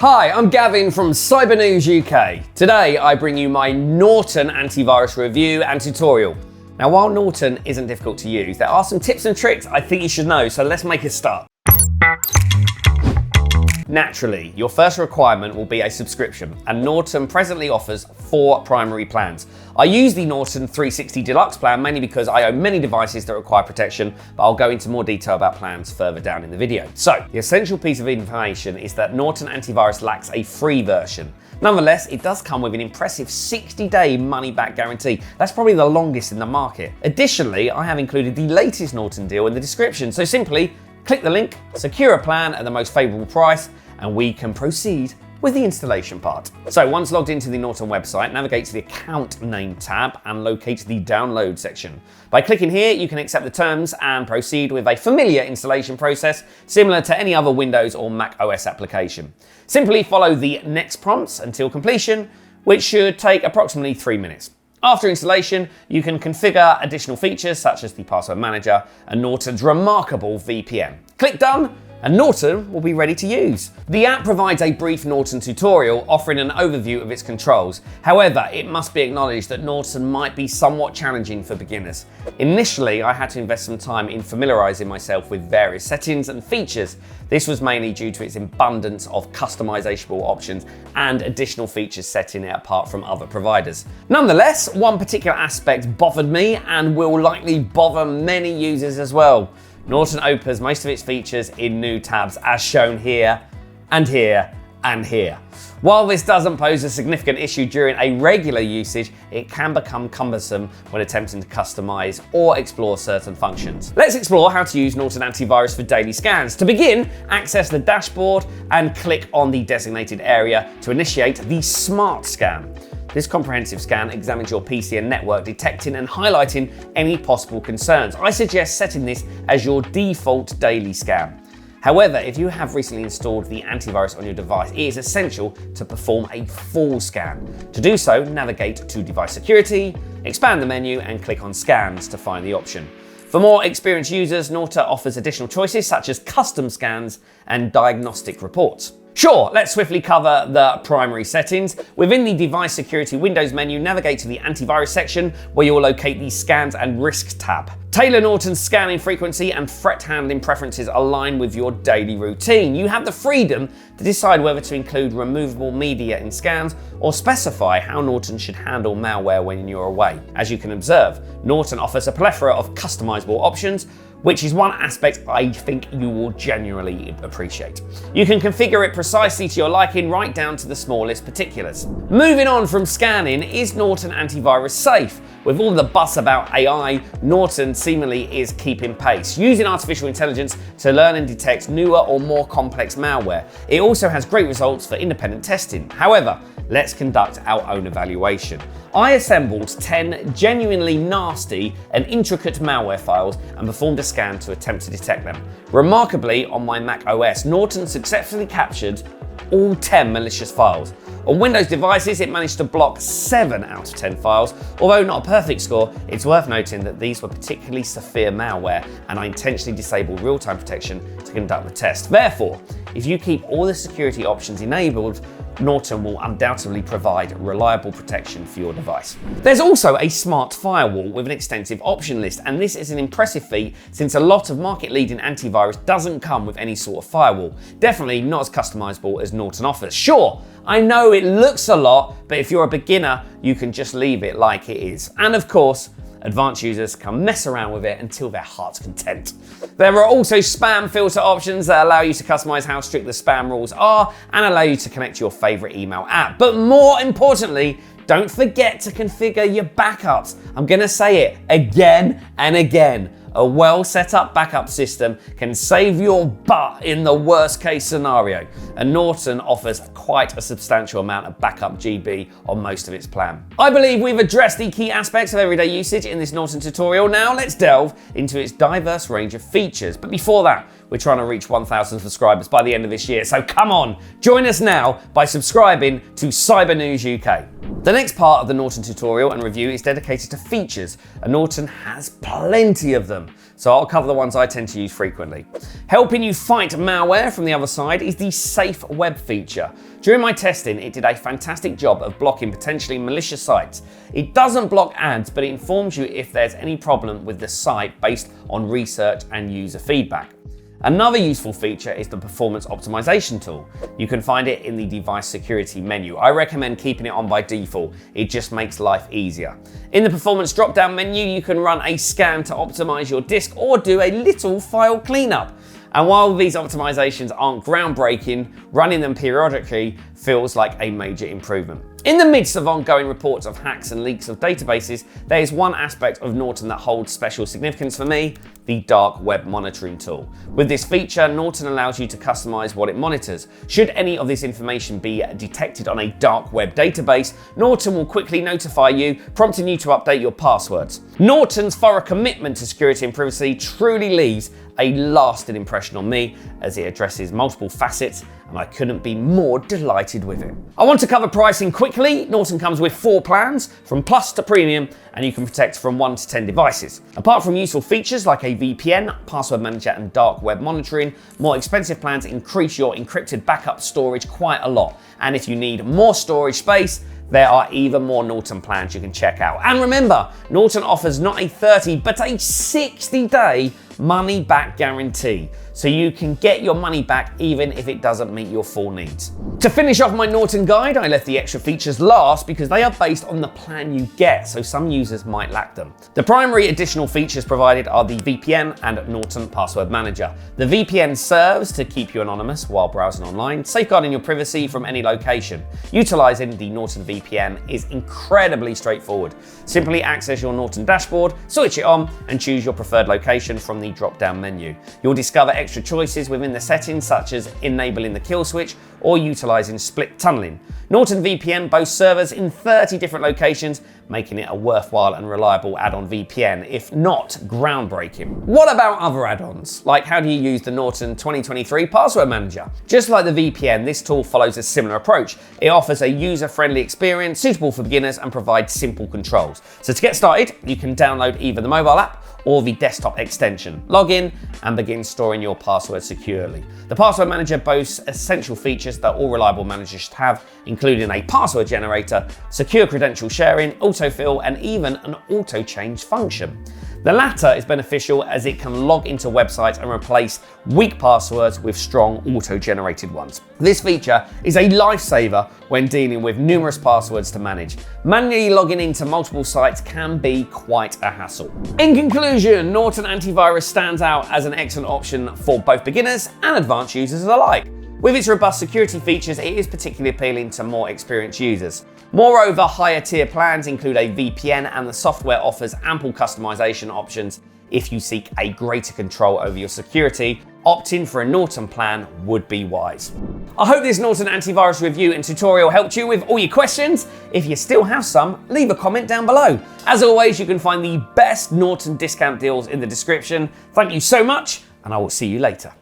Hi, I'm Gavin from Cybernews UK. Today I bring you my Norton Antivirus review and tutorial. Now while Norton isn't difficult to use, there are some tips and tricks I think you should know, so let's make a start. Naturally, your first requirement will be a subscription, and Norton presently offers 4 primary plans. I use the Norton 360 Deluxe plan mainly because I own many devices that require protection, but I'll go into more detail about plans further down in the video. So, the essential piece of information is that Norton Antivirus lacks a free version. Nonetheless, it does come with an impressive 60-day money-back guarantee. That's probably the longest in the market. Additionally, I have included the latest Norton deal in the description, so simply click the link, secure a plan at the most favourable price, and we can proceed with the installation part. So once logged into the Norton website, navigate to the account name tab and locate the download section. By clicking here, you can accept the terms and proceed with a familiar installation process similar to any other Windows or Mac OS application. Simply follow the next prompts until completion, which should take approximately 3 minutes. After installation, you can configure additional features such as the password manager and Norton's remarkable VPN. Click done, and Norton will be ready to use. The app provides a brief Norton tutorial offering an overview of its controls. However, it must be acknowledged that Norton might be somewhat challenging for beginners. Initially, I had to invest some time in familiarizing myself with various settings and features. This was mainly due to its abundance of customizable options and additional features setting it apart from other providers. Nonetheless, one particular aspect bothered me and will likely bother many users as well. Norton opens most of its features in new tabs as shown here and here and here. While this doesn't pose a significant issue during a regular usage, it can become cumbersome when attempting to customize or explore certain functions. Let's explore how to use Norton Antivirus for daily scans. To begin, access the dashboard and click on the designated area to initiate the Smart Scan. This comprehensive scan examines your PC and network, detecting and highlighting any possible concerns. I suggest setting this as your default daily scan. However, if you have recently installed the antivirus on your device, it is essential to perform a full scan. To do so, navigate to Device Security, expand the menu and click on Scans to find the option. For more experienced users, Norton offers additional choices such as custom scans and diagnostic reports. Sure, let's swiftly cover the primary settings. Within the Device Security Windows menu, navigate to the Antivirus section where you will locate the Scans and Risk tab. Tailor Norton's scanning frequency and threat handling preferences align with your daily routine. You have the freedom to decide whether to include removable media in scans or specify how Norton should handle malware when you're away. As you can observe, Norton offers a plethora of customizable options, which is one aspect I think you will genuinely appreciate. You can configure it precisely to your liking, right down to the smallest particulars. Moving on from scanning, is Norton Antivirus safe? With all the buzz about AI, Norton seemingly is keeping pace, using artificial intelligence to learn and detect newer or more complex malware. It also has great results for independent testing. However, let's conduct our own evaluation. I assembled 10 genuinely nasty and intricate malware files and performed a scan to attempt to detect them. Remarkably, on my Mac OS, Norton successfully captured all 10 malicious files. On Windows devices, it managed to block 7 out of 10 files. Although not a perfect score, it's worth noting that these were particularly severe malware, and I intentionally disabled real-time protection to conduct the test. Therefore, if you keep all the security options enabled, Norton will undoubtedly provide reliable protection for your device. There's also a smart firewall with an extensive option list, and this is an impressive feat since a lot of market-leading antivirus doesn't come with any sort of firewall. Definitely not as customizable as Norton offers. Sure, I know it looks a lot, but if you're a beginner, you can just leave it like it is. And of course, advanced users can mess around with it until their heart's content. There are also spam filter options that allow you to customize how strict the spam rules are and allow you to connect to your favorite email app. But more importantly, don't forget to configure your backups. I'm gonna say it again and again. A well set up backup system can save your butt in the worst case scenario, and Norton offers quite a substantial amount of backup GB on most of its plan. I believe we've addressed the key aspects of everyday usage in this Norton tutorial. Now let's delve into its diverse range of features. But before that, we're trying to reach 1,000 subscribers by the end of this year, so come on, join us now by subscribing to Cybernews UK. The next part of the Norton tutorial and review is dedicated to features, and Norton has plenty of them, so I'll cover the ones I tend to use frequently. Helping you fight malware from the other side is the Safe Web feature. During my testing, it did a fantastic job of blocking potentially malicious sites. It doesn't block ads, but it informs you if there's any problem with the site based on research and user feedback. Another useful feature is the performance optimization tool. You can find it in the device security menu. I recommend keeping it on by default. It just makes life easier. In the performance drop-down menu, you can run a scan to optimize your disk or do a little file cleanup. And while these optimizations aren't groundbreaking, running them periodically feels like a major improvement. In the midst of ongoing reports of hacks and leaks of databases, there is one aspect of Norton that holds special significance for me: the dark web monitoring tool. With this feature, Norton allows you to customize what it monitors. Should any of this information be detected on a dark web database, Norton will quickly notify you, prompting you to update your passwords. Norton's thorough commitment to security and privacy truly leaves a lasting impression on me, as it addresses multiple facets, and I couldn't be more delighted with it. I want to cover pricing quickly. Norton comes with 4 plans, from Plus to Premium, and you can protect from 1 to 10 devices. Apart from useful features like a VPN, password manager, and dark web monitoring, more expensive plans increase your encrypted backup storage quite a lot. And if you need more storage space, there are even more Norton plans you can check out. And remember, Norton offers not a 30, but a 60-day money-back guarantee, so you can get your money back even if it doesn't meet your full needs. To finish off my Norton guide, I left the extra features last because they are based on the plan you get, so some users might lack them. The primary additional features provided are the VPN and Norton Password Manager. The VPN serves to keep you anonymous while browsing online, safeguarding your privacy from any location. Utilizing the Norton VPN is incredibly straightforward. Simply access your Norton dashboard, switch it on, and choose your preferred location from the drop-down menu. You'll discover extra choices within the settings, such as enabling the kill switch or utilizing split tunneling. Norton VPN boasts servers in 30 different locations, making it a worthwhile and reliable add-on VPN, if not groundbreaking. What about other add-ons? Like, how do you use the Norton 2023 Password Manager? Just like the VPN, this tool follows a similar approach. It offers a user-friendly experience suitable for beginners and provides simple controls. So to get started, you can download either the mobile app or the desktop extension. Log in and begin storing your password securely. The Password Manager boasts essential features that all reliable managers should have, including a password generator, secure credential sharing, autofill, and even an auto-change function. The latter is beneficial as it can log into websites and replace weak passwords with strong auto-generated ones. This feature is a lifesaver when dealing with numerous passwords to manage. Manually logging into multiple sites can be quite a hassle. In conclusion, Norton Antivirus stands out as an excellent option for both beginners and advanced users alike. With its robust security features, it is particularly appealing to more experienced users. Moreover, higher tier plans include a VPN, and the software offers ample customization options if you seek a greater control over your security. Opting for a Norton plan would be wise. I hope this Norton antivirus review and tutorial helped you with all your questions. If you still have some, leave a comment down below. As always, you can find the best Norton discount deals in the description. Thank you so much, and I will see you later.